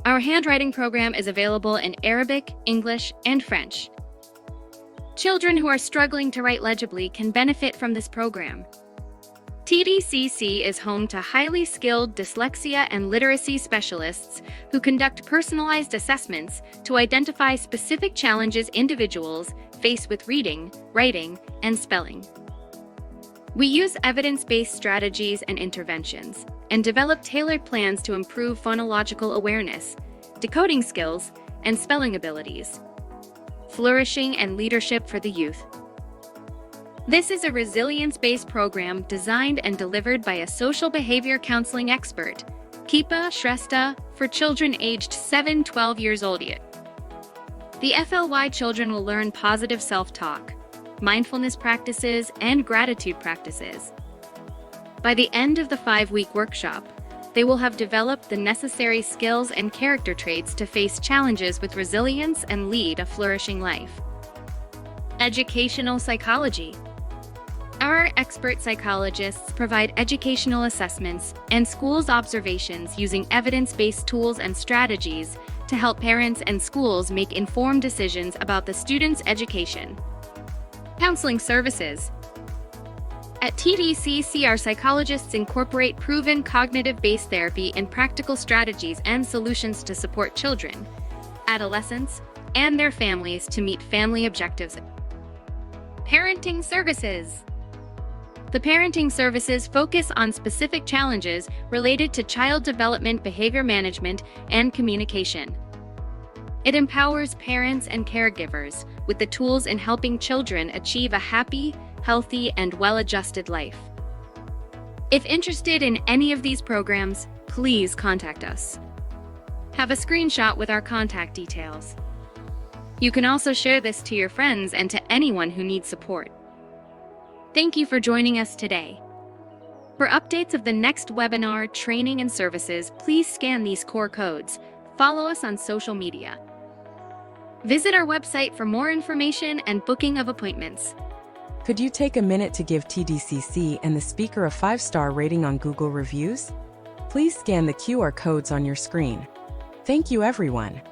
Our handwriting program is available in Arabic, English, and French. Children who are struggling to write legibly can benefit from this program. TDCC is home to highly skilled dyslexia and literacy specialists who conduct personalized assessments to identify specific challenges individuals face with reading, writing, and spelling. We use evidence-based strategies and interventions, and develop tailored plans to improve phonological awareness, decoding skills, and spelling abilities. Flourishing and leadership for the youth. This is a resilience-based program designed and delivered by a social behavior counseling expert, Kipa Shrestha, for children aged 7-12 years old. The FLY children will learn positive self-talk, mindfulness practices, and gratitude practices. By the end of the 5-week workshop, they will have developed the necessary skills and character traits to face challenges with resilience and lead a flourishing life. Educational psychology. Our expert psychologists provide educational assessments and schools observations using evidence-based tools and strategies to help parents and schools make informed decisions about the student's education. Counseling services. At TDCC, our psychologists incorporate proven cognitive-based therapy and practical strategies and solutions to support children, adolescents, and their families to meet family objectives. Parenting services. The parenting services focus on specific challenges related to child development, behavior management, and communication. It empowers parents and caregivers with the tools in helping children achieve a happy, healthy, and well-adjusted life. If interested in any of these programs, please contact us. Have a screenshot with our contact details. You can also share this to your friends and to anyone who needs support. Thank you for joining us today. For updates of the next webinar, training, and services, please scan these core codes. Follow us on social media. Visit our website for more information and booking of appointments.
Could you take a minute to give TDCC and the speaker a 5-star rating on Google Reviews? Please scan the QR codes on your screen. Thank you, everyone.